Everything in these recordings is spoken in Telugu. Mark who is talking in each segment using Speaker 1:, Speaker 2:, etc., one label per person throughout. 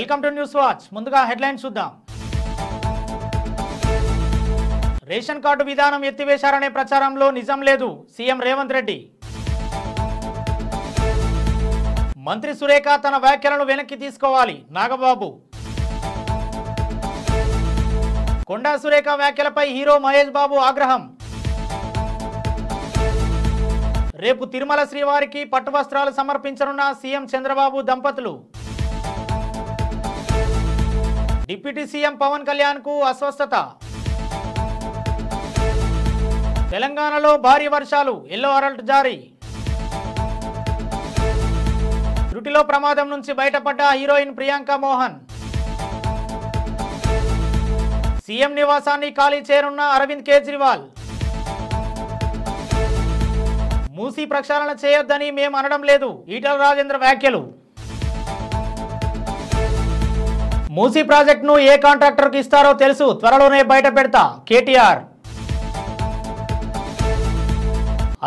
Speaker 1: Welcome to news watch. ముందుగా హెడ్లైన్స్ చూద్దాం. రేషన్ కార్డు విధానం ఎత్తివేశారనే ప్రచారంలో నిజం లేదు, సీఎం రేవంత్ రెడ్డి. మంత్రి సురేఖ తన వ్యాఖ్యలను వెనక్కి తీసుకోవాలి, నాగబాబు. కొండా సురేఖ వ్యాఖ్యలపై హీరో మహేష్ బాబు ఆగ్రహం. రేపు తిరుమల శ్రీవారికి పట్టు వస్త్రాలు సమర్పించనున్న సీఎం చంద్రబాబు దంపతులు. డిప్యూటీ సీఎం పవన్ కళ్యాణ్ కు అస్వస్థత. తెలంగాణలో భారీ వర్షాలు, ఎల్లో అలర్ట్ జారీ. త్రుటిలో ప్రమాదం నుంచి బయటపడ్డ హీరోయిన్ ప్రియాంక మోహన్. సీఎం నివాసాన్ని ఖాళీ చేయనున్న అరవింద్ కేజ్రీవాల్. మూసీ ప్రక్షాళన చేయొద్దని మేము అనడం లేదు, ఈటల రాజేంద్ర వ్యాఖ్యలు. మూసీ ప్రాజెక్టును ఏ కాంట్రాక్టర్కి ఇస్తారో తెలుసు, త్వరలోనే బయట పెడతా, కేటీఆర్.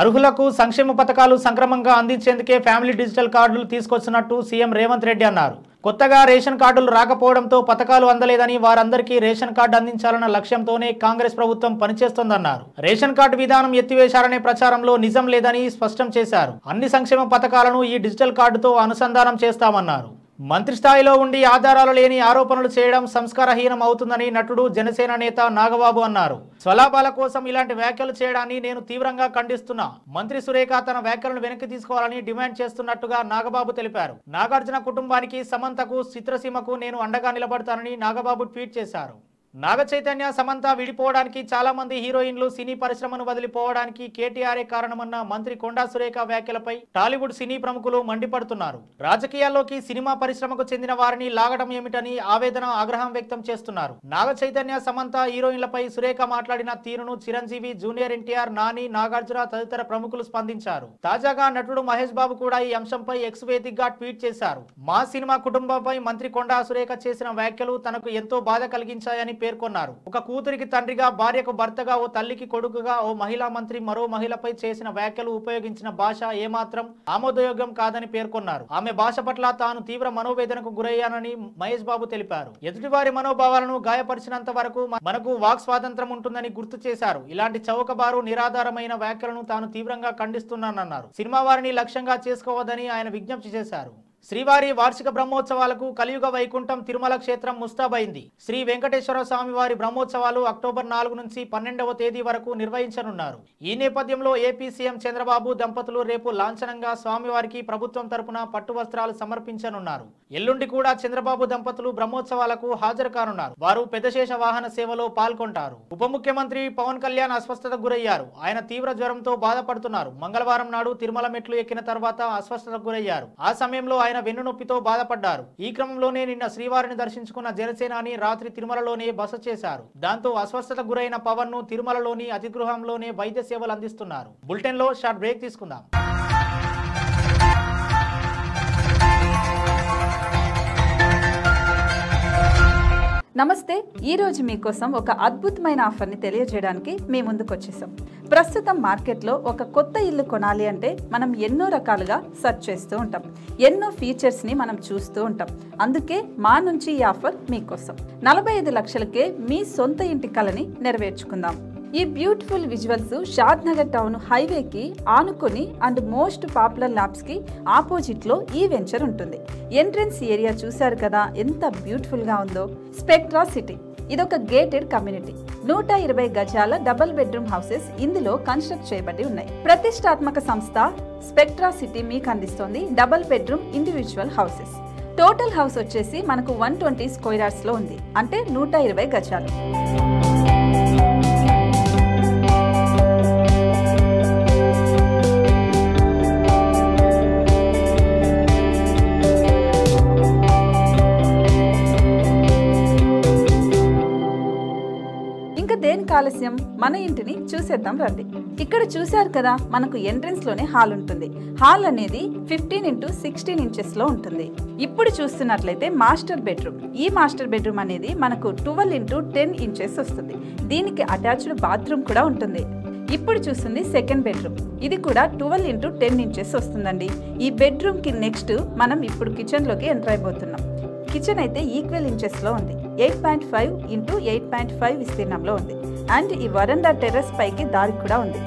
Speaker 1: అర్హులకు సంక్షేమ పథకాలు సంక్రమంగా అందించేందుకే ఫ్యామిలీ డిజిటల్ కార్డులు తీసుకొచ్చినట్టు సీఎం రేవంత్ రెడ్డి అన్నారు. కొత్తగా రేషన్ కార్డులు రాకపోవడంతో పథకాలు అందలేదని, వారందరికీ రేషన్ కార్డు అందించాలన్న లక్ష్యంతోనే కాంగ్రెస్ ప్రభుత్వం పనిచేస్తోందన్నారు. రేషన్ కార్డు విధానం ఎత్తివేశారనే ప్రచారంలో నిజం లేదని స్పష్టం చేశారు. అన్ని సంక్షేమ పథకాలను ఈ డిజిటల్ కార్డుతో అనుసంధానం చేస్తామన్నారు. మంత్రి స్థాయిలో ఉండి ఆధారాలు లేని ఆరోపణలు చేయడం సంస్కారహీనం అవుతుందని నటుడు జనసేన నేత నాగబాబు అన్నారు. స్వలాభాల కోసం ఇలాంటి వ్యాఖ్యలు చేయడాన్ని నేను తీవ్రంగా ఖండిస్తున్నా. మంత్రి సురేఖ తన వ్యాఖ్యలను వెనక్కి తీసుకోవాలని డిమాండ్ చేస్తున్నట్టుగా నాగబాబు తెలిపారు. నాగార్జున కుటుంబానికి, సమంతకు, చిత్రసీమకు నేను అండగా నిలబడతానని నాగబాబు ట్వీట్ చేశారు. నాగ చైతన్య, సమంత విడిపోవడానికి చాలా మంది హీరోయిన్లు సినీ పరిశ్రమను వదిలిపోవడానికి కేటీఆర్ఏ కారణమన్న మంత్రి కొండా సురేఖ వ్యాఖ్యలపై టాలీవుడ్ సినీ ప్రముఖులు మండిపడుతున్నారు. రాజకీయాల్లోకి సినిమా పరిశ్రమకు చెందిన వారిని లాగడం ఏమిటని ఆవేదన, ఆగ్రహం వ్యక్తం చేస్తున్నారు. నాగ చైతన్య, సమంత హీరోయిన్లపై సురేఖ మాట్లాడిన తీరును చిరంజీవి, జూనియర్ ఎన్టీఆర్, నాని, నాగార్జున తదితర ప్రముఖులు స్పందించారు. తాజాగా నటుడు మహేష్ బాబు కూడా ఈ అంశంపై ఎక్స్ వేదికగా ట్వీట్ చేశారు. మా సినిమా కుటుంబంపై మంత్రి కొండా సురేఖ చేసిన వ్యాఖ్యలు తనకు ఎంతో బాధ కలిగించాయని పేర్కొన్నారు. ఒక కూతురికి తండ్రిగా, భార్యకు భర్తగా, ఓ తల్లికి కొడుకుగా ఓ మహిళా మంత్రి మరో మహిళపై చేసిన వ్యాఖ్యలు, ఉపయోగించిన భాష ఏమాత్రం ఆమోదయోగ్యం కాదని పేర్కొన్నారు. ఆమె భాష పట్ల తాను తీవ్ర మనోవేదనకు గురయ్యానని మహేష్ బాబు తెలిపారు. ఎదుటివారి మనోభావాలను గాయపరిచినంత వరకు మనకు వాక్ స్వాతంత్రం ఉంటుందని గుర్తు చేశారు. ఇలాంటి చౌకబారు, నిరాధారమైన వ్యాఖ్యలను తాను తీవ్రంగా ఖండిస్తున్నానన్నారు. సినిమా వారిని లక్ష్యంగా చేసుకోవద్దని ఆయన విజ్ఞప్తి చేశారు. శ్రీవారి వార్షిక బ్రహ్మోత్సవాలకు కలియుగ వైకుంఠం తిరుమల క్షేత్రం ముస్తాబైంది. శ్రీ వెంకటేశ్వర స్వామి వారి బ్రహ్మోత్సవాలు అక్టోబర్ 4 నుంచి 12వ తేదీ వరకు నిర్వహించనున్నారు. ఈ నేపథ్యంలో ఏపీ సీఎం చంద్రబాబు దంపతులు రేపు లాంఛనంగా స్వామివారికి ప్రభుత్వం తరపున పట్టు వస్త్రాలు సమర్పించనున్నారు. ఎల్లుండి కూడా చంద్రబాబు దంపతులు బ్రహ్మోత్సవాలకు హాజరు కానున్నారు. వారు పెద్దశేష వాహన సేవలో పాల్గొంటారు. ఉప ముఖ్యమంత్రి పవన్ కళ్యాణ్ అస్వస్థతకు గురయ్యారు. ఆయన తీవ్ర జ్వరంతో బాధపడుతున్నారు. మంగళవారం నాడు తిరుమల మెట్లు ఎక్కిన తర్వాత అస్వస్థతకు గురయ్యారు. ఆ సమయంలో ఆయన వెన్నునొప్పితో బాధపడ్డారు. ఈ క్రమంలోనే నిన్న శ్రీవారిని దర్శించుకున్న జనసేనాని రాత్రి తిరుమలలోనే బస చేశారు. దాంతో అస్వస్థతకు గురైన పవన్ ను తిరుమలలోని అతిగృహంలోనే వైద్య సేవలు అందిస్తున్నారు. బులెటిన్ లో షార్ట్ బ్రేక్ తీసుకుందాం.
Speaker 2: నమస్తే. ఈరోజు మీకోసం ఒక అద్భుతమైన ఆఫర్ని తెలియజేయడానికి మీ ముందుకు వచ్చేసాం. ప్రస్తుతం మార్కెట్లో ఒక కొత్త ఇల్లు కొనాలి అంటే మనం ఎన్నో రకాలుగా సెర్చ్ చేస్తూ ఉంటాం. ఎన్నో ఫీచర్స్ని మనం చూస్తూ ఉంటాం. అందుకే మా నుంచి ఈ ఆఫర్ మీకోసం. 45 లక్షలకే మీ సొంత ఇంటి కలని నెరవేర్చుకుందాం. ఈ బ్యూటిఫుల్ విజువల్స్ షాద్ నగర్ టౌన్ హైవేకి ఆనుకొని అండ్ మోస్ట్ పాపులర్ ల్యాబ్స్కి ఆపోజిట్లో ఈ వెంచర్ ఉంటుంది. ఎంట్రన్స్ ఏరియా చూశారు కదా ఎంత బ్యూటిఫుల్గా ఉందో. స్పెక్ట్రా సిటీ ఇదొక గేటెడ్ కమ్యూనిటీ. 120 గజాల డబుల్ బెడ్రూమ్ హౌసెస్ ఇందులో కన్స్ట్రక్ట్ చేయబడి ఉన్నాయి. ప్రతిష్టాత్మక సంస్థ స్పెక్ట్రా సిటీ మీకు అందిస్తోంది double bedroom individual houses. Total house వచ్చేసి మనకు 120 స్క్వేర్ యార్డ్స్ లో ఉంది, అంటే 120 గజాలు. దేనికి ఆలస్యం, మన ఇంటిని చూసేద్దాం రండి. ఇక్కడ చూశారు కదా, మనకు ఎంట్రన్స్ లోనే హాల్ ఉంటుంది. హాల్ అనేది 15x16 ఇంచెస్ లో ఉంటుంది. ఇప్పుడు చూస్తున్నట్లయితే మాస్టర్ బెడ్రూమ్. ఈ మాస్టర్ బెడ్రూమ్ అనేది మనకు 12x10 ఇంచెస్ వస్తుంది. దీనికి అటాచ్డ్ బాత్రూమ్ కూడా ఉంటుంది. ఇప్పుడు చూస్తుంది సెకండ్ బెడ్రూమ్. ఇది కూడా 12x10 ఇంచెస్ వస్తుందండి. ఈ బెడ్రూమ్ కి నెక్స్ట్ మనం ఇప్పుడు కిచెన్ లోకి ఎంటర్ అయిపోతున్నాం. కిచెన్ అయితే ఈక్వల్ ఇంచెస్ లో ఉంది. 8.5 ఇంటూ 8.5 విస్తీర్ణంలో ఉంది. అండ్ ఈ వరండా టెర్రస్ పైకి దారి కూడా ఉంది.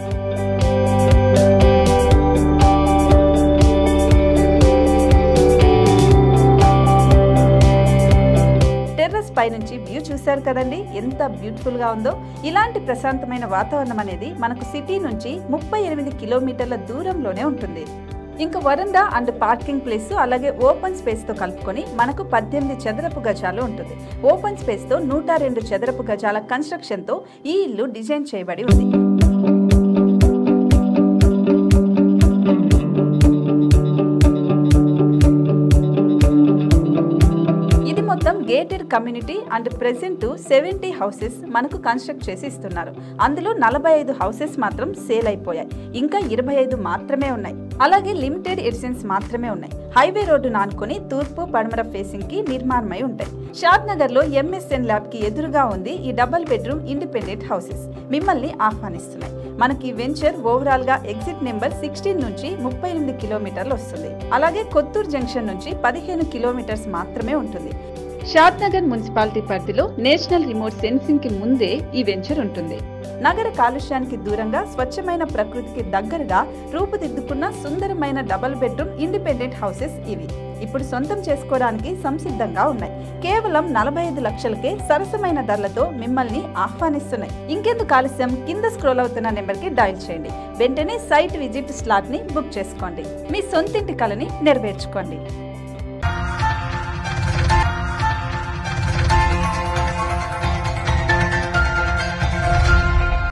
Speaker 2: టెర్రస్ పై నుంచి వ్యూ చూశారు కదండి, ఎంత బ్యూటిఫుల్ గా ఉందో. ఇలాంటి ప్రశాంతమైన వాతావరణం అనేది మనకు సిటీ నుంచి 38 కిలోమీటర్ల దూరంలోనే ఉంటుంది. ఇంకా వరండా అండ్ పార్కింగ్ ప్లేస్ అలాగే ఓపెన్ స్పేస్ తో కలుపుకొని మనకు 18 చదరపు గజాలు ఉంటుంది. ఓపెన్ స్పేస్ తో 102 చదరపు గజాల కన్స్ట్రక్షన్ తో ఈ ఇల్లు డిజైన్ చేయబడి ఉంది. మొత్తం gated community and present 70 houses మనకు కన్స్ట్రక్ట్ చేసి ఇస్తున్నారు. అందులో 45 హౌసెస్ మాత్రం సేల్ అయిపోయాయి. ఇంకా 25 మాత్రమే ఉన్నాయి. అలాగే లిమిటెడ్ ఎడిషన్స్ మాత్రమే ఉన్నాయి. హైవే రోడ్డు నానుకొని తూర్పు పడమర ఫేసింగ్ కి నిర్మాణమై ఉంటాయి. షాద్ నగర్ లో ఎంఎస్ఎన్ ల్యాబ్ కి ఎదురుగా ఉంది ఈ డబుల్ బెడ్రూమ్ ఇండిపెండెంట్ హౌసెస్. మిమ్మల్ని ఆహ్వానిస్తున్నాయి. మనకి వెంచర్ ఓవరాల్ గా ఎగ్జిట్ నెంబర్ 16 నుంచి 38 కిలోమీటర్లు వస్తుంది. అలాగే కొత్తూరు జంక్షన్ నుంచి 15 కిలోమీటర్స్ మాత్రమే ఉంటుంది. షాద్ నగర్ మున్సిపాలిటీ పరిధిలో నేషనల్ రిమోట్ సెన్సింగ్ కి ముందే ఈ వెంచర్ ఉంటుంది. నగర కాలుష్యానికి దూరంగా స్వచ్ఛమైన ప్రకృతికి దగ్గరగా రూపుదిద్దుకున్న సుందరమైన డబుల్ బెడ్రూమ్ ఇండిపెండెంట్ హౌసెస్ ఇవి. ఇప్పుడు సొంతం చేసుకోవడానికి సంసిద్ధంగా ఉన్నాయి. కేవలం 45 లక్షలకే సరసమైన ధరలతో మిమ్మల్ని ఆహ్వానిస్తున్నాయి. ఇంకెందుకు ఆలస్యం, కింద స్క్రోల్ అవుతున్న నెంబర్ కి డయల్ చేయండి. వెంటనే సైట్ విజిట్ స్లాట్ ని బుక్ చేసుకోండి. మీ సొంతింటి కలని నెరవేర్చుకోండి.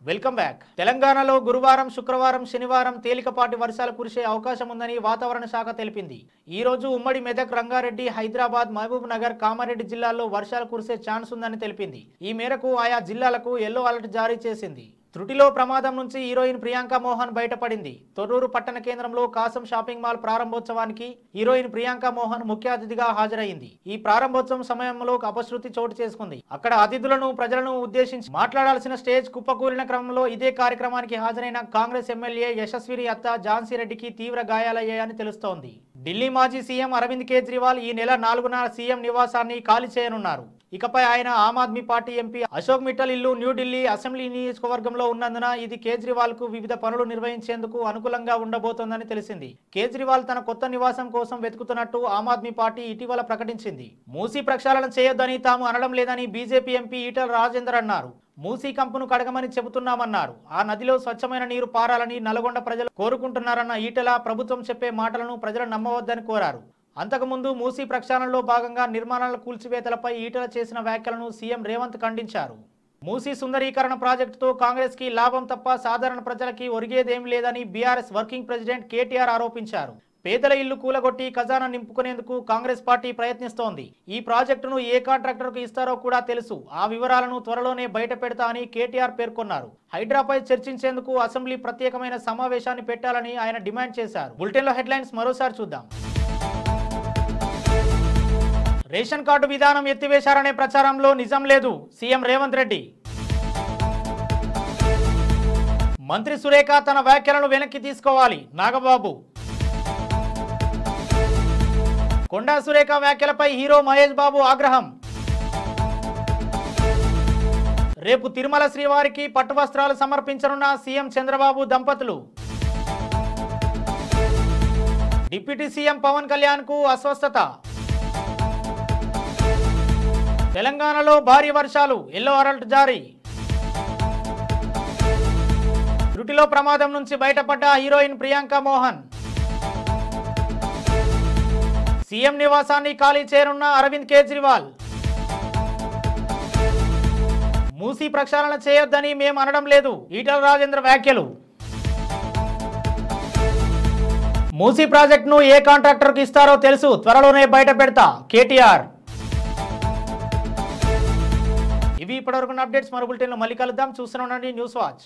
Speaker 1: Welcome back. తెలంగాణలో గురువారం, శుక్రవారం, శనివారం తేలికపాటి వర్షాలు కురిసే అవకాశం ఉందని వాతావరణ శాఖ తెలిపింది. ఈ రోజు ఉమ్మడి మెదక్, రంగారెడ్డి, హైదరాబాద్, మహబూబ్ నగర్, కామారెడ్డి జిల్లాల్లో వర్షాలు కురిసే ఛాన్స్ ఉందని తెలిపింది. ఈ మేరకు ఆయా జిల్లాలకు ఎల్లో అలర్ట్ జారీ చేసింది. త్రుటిలో ప్రమాదం నుంచి హీరోయిన్ ప్రియాంక మోహన్ బయటపడింది. తొర్రూరు పట్టణ కేంద్రంలో కాసం షాపింగ్ మాల్ ప్రారంభోత్సవానికి హీరోయిన్ ప్రియాంక మోహన్ ముఖ్య అతిథిగా హాజరైంది. ఈ ప్రారంభోత్సవం సమయంలో అపశృతి చోటు చేసుకుంది. అక్కడ అతిథులను, ప్రజలను ఉద్దేశించి మాట్లాడాల్సిన స్టేజ్ కుప్పకూలిన క్రమంలో ఇదే కార్యక్రమానికి హాజరైన కాంగ్రెస్ ఎమ్మెల్యే యశస్విని అత్త ఝాన్సీ రెడ్డికి తీవ్ర గాయాలయ్యాయని తెలుస్తోంది. ఢిల్లీ మాజీ సీఎం అరవింద్ కేజ్రీవాల్ ఈ నెల 4న సీఎం నివాసాన్ని ఖాళీ చేయనున్నారు. ఇకపై ఆయన ఆమ్ ఆద్మీ పార్టీ ఎంపీ అశోక్ మిట్టల్ ఇల్లు న్యూఢిల్లీ అసెంబ్లీ నియోజకవర్గంలో ఉన్నందున ఇది కేజ్రీవాల్ కు వివిధ పనులు నిర్వహించేందుకు అనుకూలంగా ఉండబోతోందని తెలిసింది. కేజ్రీవాల్ తన కొత్త నివాసం కోసం వెతుకుతున్నట్టు ఆమ్ ఆద్మీ పార్టీ ఇటీవల ప్రకటించింది. మూసీ ప్రక్షాళన చేయొద్దని తాము అనడం లేదని బీజేపీ ఎంపీ ఈటల రాజేందర్ అన్నారు. మూసీ కంపును కడగమని చెబుతున్నామన్నారు. ఆ నదిలో స్వచ్ఛమైన నీరు పారాలని నల్గొండ ప్రజలు కోరుకుంటున్నారన్న ఈటల ప్రభుత్వం చెప్పే మాటలను ప్రజలు నమ్మవద్దని కోరారు. అంతకుముందు మూసీ ప్రక్షాళనలో భాగంగా నిర్మాణాల కూల్చివేతలపై ఈటల చేసిన వ్యాఖ్యలను సీఎం రేవంత్ ఖండించారు. మూసీ సుందరీకరణ ప్రాజెక్టుతో కాంగ్రెస్ కి లాభం తప్ప సాధారణ ప్రజలకి ఒరిగేదేం లేదని బీఆర్ఎస్ వర్కింగ్ ప్రెసిడెంట్ కేటీఆర్ ఆరోపించారు. పేదల ఇల్లు కూలగొట్టి ఖజానా నింపుకునేందుకు కాంగ్రెస్ పార్టీ ప్రయత్నిస్తోంది. ఈ ప్రాజెక్టును ఏ కాంట్రాక్టర్కు ఇస్తారో కూడా తెలుసు. ఆ వివరాలను త్వరలోనే బయట పెడతా అని కేటీఆర్ పేర్కొన్నారు. హైడ్రాపై చర్చించేందుకు అసెంబ్లీ ప్రత్యేకమైన సమావేశాన్ని పెట్టాలని ఆయన డిమాండ్ చేశారు. బులెటిన్లో హెడ్లైన్స్ మరోసారి చూద్దాం. రేషన్ కార్డు విధానం ఎత్తివేశారనే ప్రచారంలో నిజం లేదు, సీఎం రేవంత్ రెడ్డి. మంత్రి సురేఖ తన వ్యాఖ్యలను వెనక్కి తీసుకోవాలి, నాగబాబు. కొండా సురేఖ వ్యాఖ్యలపై హీరో మహేష్ బాబు ఆగ్రహం. రేపు తిరుమల శ్రీవారికి పట్టు వస్త్రాలు సమర్పించనున్న సీఎం చంద్రబాబు దంపతులు. డిప్యూటీ సీఎం పవన్ కళ్యాణ్ కు అస్వస్థత. తెలంగాణలో భారీ వర్షాలు, ఎల్లో అలర్ట్ జారీ. త్రుటిలో ప్రమాదం నుంచి బయటపడ్డ హీరోయిన్ ప్రియాంక మోహన్. సీఎం నివాసాన్ని ఖాళీ చేయనున్న అరవింద్ కేజ్రీవాల్. మూసీ ప్రక్షాళన చేయొద్దని మేము అనడం లేదు, ఈటల రాజేందర్ వ్యాఖ్యలు. మూసీ ప్రాజెక్టును ఏ కాంట్రాక్టర్కు ఇస్తారో తెలుసు, త్వరలోనే బయట పెడతా, కేటీఆర్. ఇవి ఇప్పటివరకు అప్డేట్స్. మరో బులెటిన్లో మళ్ళీ కలుద్దాం. చూస్తూనే ఉండండి న్యూస్ వాచ్.